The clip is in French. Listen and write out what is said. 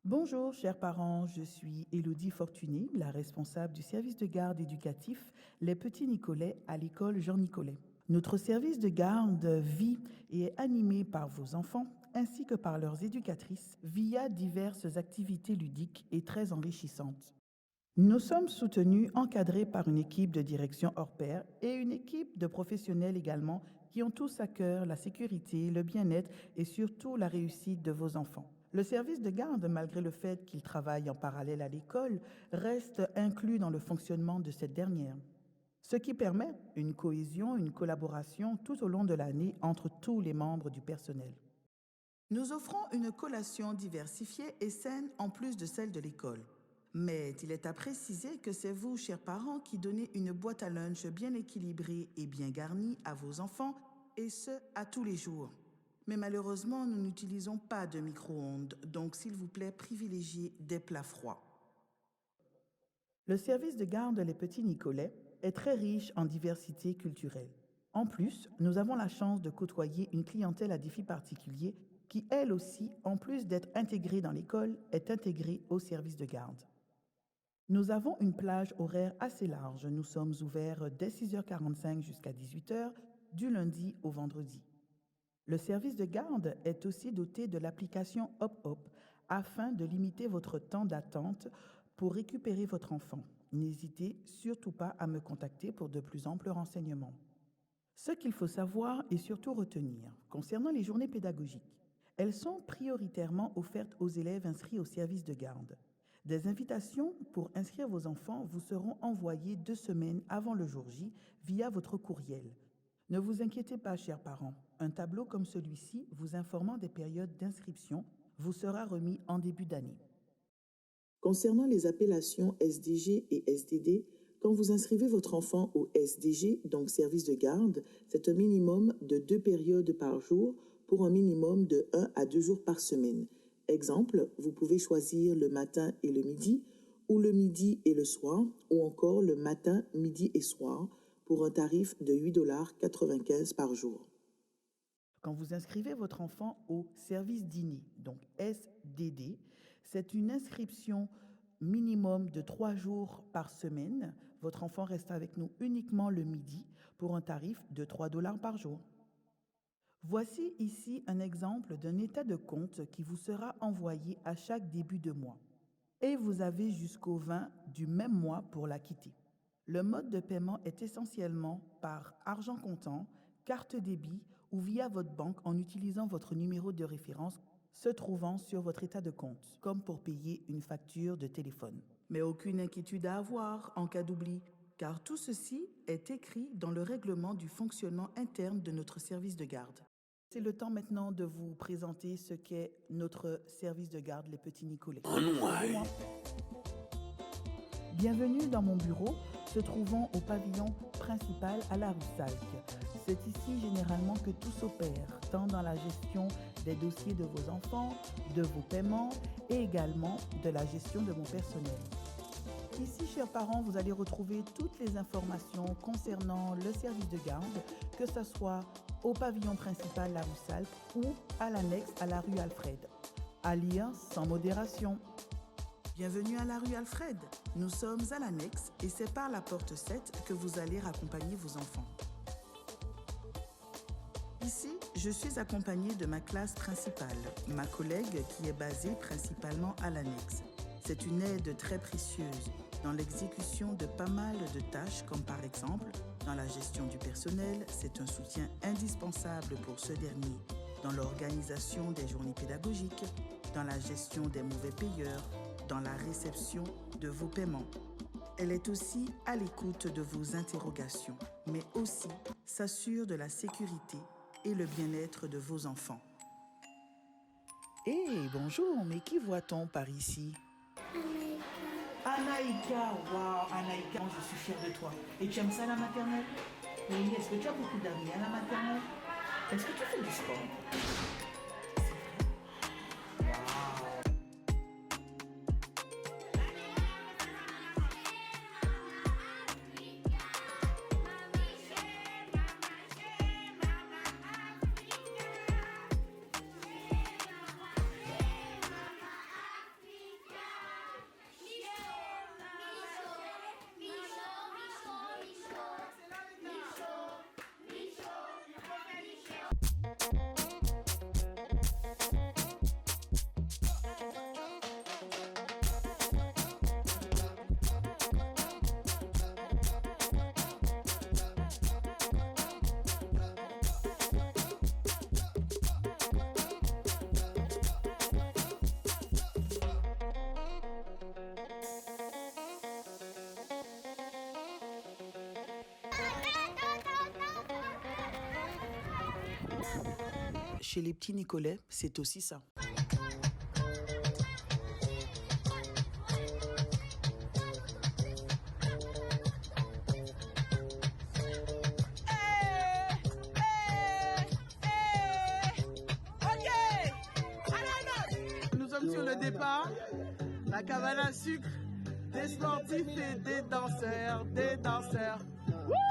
Bonjour, chers parents, je suis Élodie Fortuné, la responsable du service de garde éducatif Les Petits Nicolais à l'école Jean Nicolet. Notre service de garde vit et est animé par vos enfants ainsi que par leurs éducatrices via diverses activités ludiques et très enrichissantes. Nous sommes soutenus, encadrés par une équipe de direction hors pair et une équipe de professionnels également qui ont tous à cœur la sécurité, le bien-être et surtout la réussite de vos enfants. Le service de garde, malgré le fait qu'il travaille en parallèle à l'école, reste inclus dans le fonctionnement de cette dernière, ce qui permet une cohésion, une collaboration tout au long de l'année entre tous les membres du personnel. Nous offrons une collation diversifiée et saine en plus de celle de l'école. Mais il est à préciser que c'est vous, chers parents, qui donnez une boîte à lunch bien équilibrée et bien garnie à vos enfants, et ce, à tous les jours. Mais malheureusement, nous n'utilisons pas de micro-ondes, donc s'il vous plaît, privilégiez des plats froids. Le service de garde Les Petits Nicolais est très riche en diversité culturelle. En plus, nous avons la chance de côtoyer une clientèle à défi particulier qui, elle aussi, en plus d'être intégrée dans l'école, est intégrée au service de garde. Nous avons une plage horaire assez large. Nous sommes ouverts dès 6h45 jusqu'à 18h, du lundi au vendredi. Le service de garde est aussi doté de l'application Hop afin de limiter votre temps d'attente pour récupérer votre enfant. N'hésitez surtout pas à me contacter pour de plus amples renseignements. Ce qu'il faut savoir et surtout retenir concernant les journées pédagogiques, elles sont prioritairement offertes aux élèves inscrits au service de garde. Des invitations pour inscrire vos enfants vous seront envoyées 2 semaines avant le jour J via votre courriel. Ne vous inquiétez pas, chers parents, un tableau comme celui-ci vous informant des périodes d'inscription vous sera remis en début d'année. Concernant les appellations SDG et SDD, quand vous inscrivez votre enfant au SDG, donc service de garde, c'est un minimum de 2 périodes par jour pour un minimum de 1 à 2 jours par semaine. Exemple, vous pouvez choisir le matin et le midi, ou le midi et le soir, ou encore le matin, midi et soir, pour un tarif de 8,95 $ par jour. Quand vous inscrivez votre enfant au service dîner, donc SDD, c'est une inscription minimum de 3 jours par semaine. Votre enfant reste avec nous uniquement le midi pour un tarif de 3 $ par jour. Voici ici un exemple d'un état de compte qui vous sera envoyé à chaque début de mois. Et vous avez jusqu'au 20 du même mois pour l'acquitter. Le mode de paiement est essentiellement par argent comptant, carte débit ou via votre banque en utilisant votre numéro de référence se trouvant sur votre état de compte, comme pour payer une facture de téléphone. Mais aucune inquiétude à avoir en cas d'oubli, car tout ceci est écrit dans le règlement du fonctionnement interne de notre service de garde. C'est le temps maintenant de vous présenter ce qu'est notre service de garde Les Petits Nicolais. Suivez-moi. Bienvenue dans mon bureau, se trouvant au pavillon principal à la rue Salk. C'est ici généralement que tout s'opère, tant dans la gestion des dossiers de vos enfants, de vos paiements et également de la gestion de mon personnel. Ici, chers parents, vous allez retrouver toutes les informations concernant le service de garde, que ce soit au pavillon principal la rue Salk ou à l'annexe à la rue Alfred. À lire sans modération. Bienvenue à la rue Alfred. Nous sommes à l'annexe et c'est par la porte 7 que vous allez raccompagner vos enfants. Ici, je suis accompagnée de ma classe principale, ma collègue qui est basée principalement à l'annexe. C'est une aide très précieuse dans l'exécution de pas mal de tâches, comme par exemple dans la gestion du personnel. C'est un soutien indispensable pour ce dernier, dans l'organisation des journées pédagogiques, dans la gestion des mauvais payeurs, dans la réception de vos paiements. Elle est aussi à l'écoute de vos interrogations, mais aussi s'assure de la sécurité et le bien-être de vos enfants. Hé, bonjour, mais qui voit-on par ici? Anaïka, waouh, Anaïka, je suis fière de toi. Et tu aimes ça la maternelle? Oui, est-ce que tu as beaucoup d'amis à la maternelle? Est-ce que tu fais du sport? chez les petits Nicolais, c'est aussi ça. Nous sommes sur le départ, la cabane à sucre, des sportifs et des danseurs, des danseurs. Wouh!